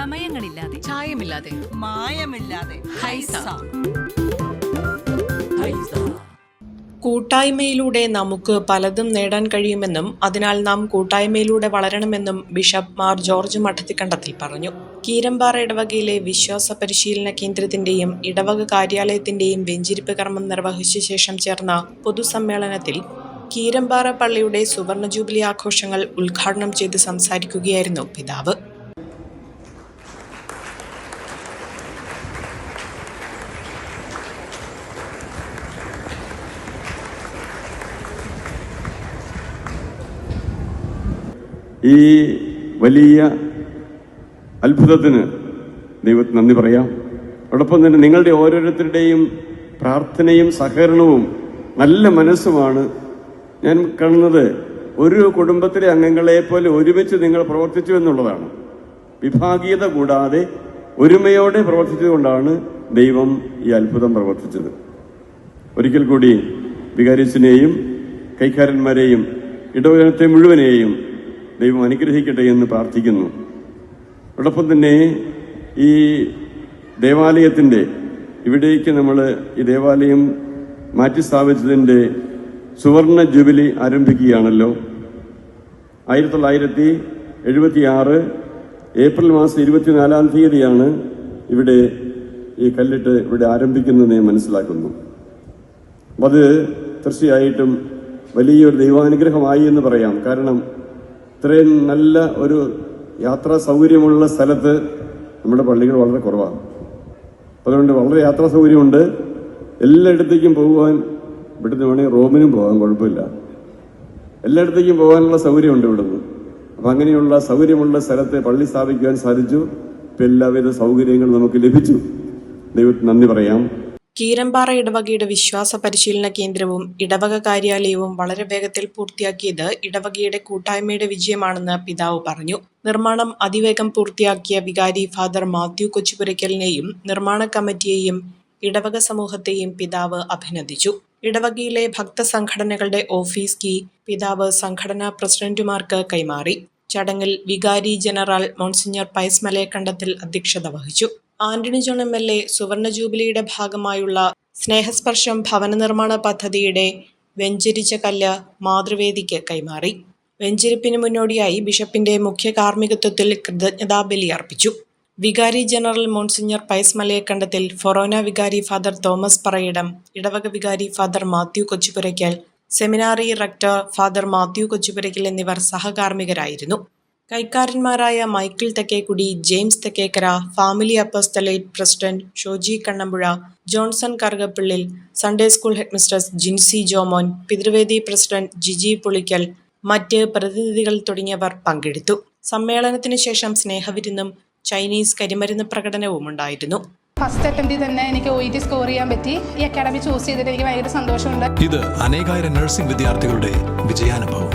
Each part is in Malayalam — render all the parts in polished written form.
ചമയങ്ങളില്ലാതെ, ചായമില്ലാതെ, മായമില്ലാതെ ഹൈസ. കൂട്ടായ്മയിലൂടെ നമുക്ക് പലതും നേടാൻ കഴിയുമെന്നും അതിനാൽ നാം കൂട്ടായ്മയിലൂടെ വളരണമെന്നും ബിഷപ്പ് മാർ ജോർജ് മഠത്തിക്കണ്ടത്തിൽ പറഞ്ഞു. കീരമ്പാറ ഇടവകയിലെ വിശ്വാസ പരിശീലന കേന്ദ്രത്തിന്റെയും ഇടവക കാര്യാലയത്തിന്റെയും വെഞ്ചിരിപ്പ് കർമ്മം നിർവഹിച്ച ശേഷം ചേർന്ന പൊതുസമ്മേളനത്തിൽ കീരമ്പാറ പള്ളിയുടെ സുവർണ ജൂബിലി ആഘോഷങ്ങൾ ഉദ്ഘാടനം ചെയ്ത് സംസാരിക്കുകയായിരുന്നു പിതാവ്. ഈ വലിയ അത്ഭുതത്തിന് ദൈവത്തിന് നന്ദി പറയാം. അതോടൊപ്പം തന്നെ നിങ്ങളുടെ ഓരോരുത്തരുടെയും പ്രാർത്ഥനയും സഹകരണവും നല്ല മനസ്സുമാണ് ഞാൻ കാണുന്നത്. ഒരു കുടുംബത്തിലെ അംഗങ്ങളെ പോലെ ഒരുമിച്ച് നിങ്ങൾ പ്രവർത്തിച്ചു എന്നുള്ളതാണ്. വിഭാഗീയത കൂടാതെ ഒരുമയോടെ പ്രവർത്തിച്ചതുകൊണ്ടാണ് ദൈവം ഈ അത്ഭുതം പ്രവർത്തിച്ചത്. ഒരിക്കൽ കൂടി വികാരിച്ചിനെയും കൈക്കാരന്മാരെയും ഇടവകത്തെ മുഴുവനെയും ദൈവം അനുഗ്രഹിക്കട്ടെ എന്ന് പ്രാർത്ഥിക്കുന്നു. അതോടൊപ്പം തന്നെ ഈ ദേവാലയത്തിൻ്റെ ഇവിടേക്ക് നമ്മൾ ഈ ദേവാലയം മാറ്റി സ്ഥാപിച്ചതിൻ്റെ സുവർണ ജൂബിലി ആരംഭിക്കുകയാണല്ലോ. 1976 ഏപ്രിൽ മാസം 24-ാം തീയതിയാണ് ഇവിടെ ഈ കല്ലിട്ട് ഇവിടെ ആരംഭിക്കുന്നതെന്ന് ഞാൻ മനസ്സിലാക്കുന്നു. അപ്പം അത് തീർച്ചയായിട്ടും വലിയൊരു ദൈവാനുഗ്രഹമായി എന്ന് പറയാം. കാരണം ഇത്രയും നല്ല ഒരു യാത്രാ സൗകര്യമുള്ള സ്ഥലത്ത് നമ്മുടെ പള്ളികൾ വളരെ കുറവാണ്. അതുകൊണ്ട് വളരെ യാത്രാ സൗകര്യമുണ്ട്. എല്ലായിടത്തേക്കും പോകുവാൻ ഇവിടുന്ന് വേണമെങ്കിൽ റോമിനും പോകാൻ കുഴപ്പമില്ല. എല്ലായിടത്തേക്കും പോകാനുള്ള സൗകര്യമുണ്ട് ഇവിടുന്ന്. അപ്പം അങ്ങനെയുള്ള സൗകര്യമുള്ള സ്ഥലത്ത് പള്ളി സ്ഥാപിക്കുവാൻ സാധിച്ചു. ഇപ്പം എല്ലാവിധ സൗകര്യങ്ങളും നമുക്ക് ലഭിച്ചു. ദൈവത്തിന് നന്ദി പറയാം. കീരമ്പാറ ഇടവകയുടെ വിശ്വാസ പരിശീലന കേന്ദ്രവും ഇടവക കാര്യാലയവും വളരെ വേഗത്തിൽ പൂർത്തിയാക്കിയത് ഇടവകയുടെ കൂട്ടായ്മയുടെ വിജയമാണെന്ന് പിതാവ് പറഞ്ഞു. നിർമ്മാണം അതിവേഗം പൂർത്തിയാക്കിയ വികാരി ഫാദർ മാത്യു കൊച്ചുപുരയ്ക്കലിനെയും നിർമ്മാണ കമ്മിറ്റിയെയും ഇടവക സമൂഹത്തെയും പിതാവ് അഭിനന്ദിച്ചു. ഇടവകയിലെ ഭക്തസംഘടനകളുടെ ഓഫീസ് കീ പിതാവ് സംഘടനാ പ്രസിഡന്റുമാർക്ക് കൈമാറി. ചടങ്ങിൽ വികാരി ജനറൽ മോൺസിഞ്ഞർ പൈസ് മലയക്കണ്ടത്തിൽ അധ്യക്ഷത വഹിച്ചു. ആന്റണി ജോൺ MLA സുവർണ ജൂബിലിയുടെ ഭാഗമായുള്ള സ്നേഹസ്പർശം ഭവന നിർമ്മാണ പദ്ധതിയുടെ വെഞ്ചരിച്ച കല്ല് മാതൃവേദിക്ക് കൈമാറി. വെഞ്ചരിപ്പിന് മുന്നോടിയായി ബിഷപ്പിന്റെ മുഖ്യ കാർമ്മികത്വത്തിൽ കൃതജ്ഞതാബലി അർപ്പിച്ചു. വികാരി ജനറൽ മോൺസിഞ്ഞർ പൈസ് മലയക്കണ്ടത്തിൽ, ഫൊറോന വികാരി ഫാദർ തോമസ് പറയിടം, ഇടവക വികാരി father Mathew Kochupurackal, seminary rector father Mathew Kochupurackal എന്നിവർ സഹകാർമ്മികരായിരുന്നു. കൈക്കാരന്മാരായ Michael Thekkekudy, James Thekkekara, family apostolate president Shoji Kannampuzha, Johnson Karukappillil, Sunday school headmistress Jincy Jomon, Pithruvedi president Jiji Pulickal, മറ്റ് പ്രതിനിധികൾ തുടങ്ങിയവർ പങ്കെടുത്തു. സമ്മേളനത്തിന് ശേഷം സ്നേഹവിരുന്നും ചൈനീസ് കരിമരുന്ന് പ്രകടനവും ഉണ്ടായിരുന്നു. ഫസ്റ്റ് അറ്റംപ്റ്റിൽ തന്നെ എനിക്ക് OET സ്കോർ ചെയ്യാൻ പറ്റി. ഈ അക്കാഡമി ചൂസ് ചെയ്തിട്ട് എനിക്ക് ഭയങ്കര സന്തോഷമുണ്ട്. ഇത് അനേകായിരം നഴ്സിംഗ് വിദ്യാർത്ഥികളുടെ വിജയാനുഭവം.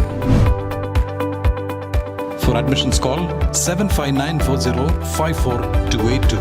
For admissions call 7594054282.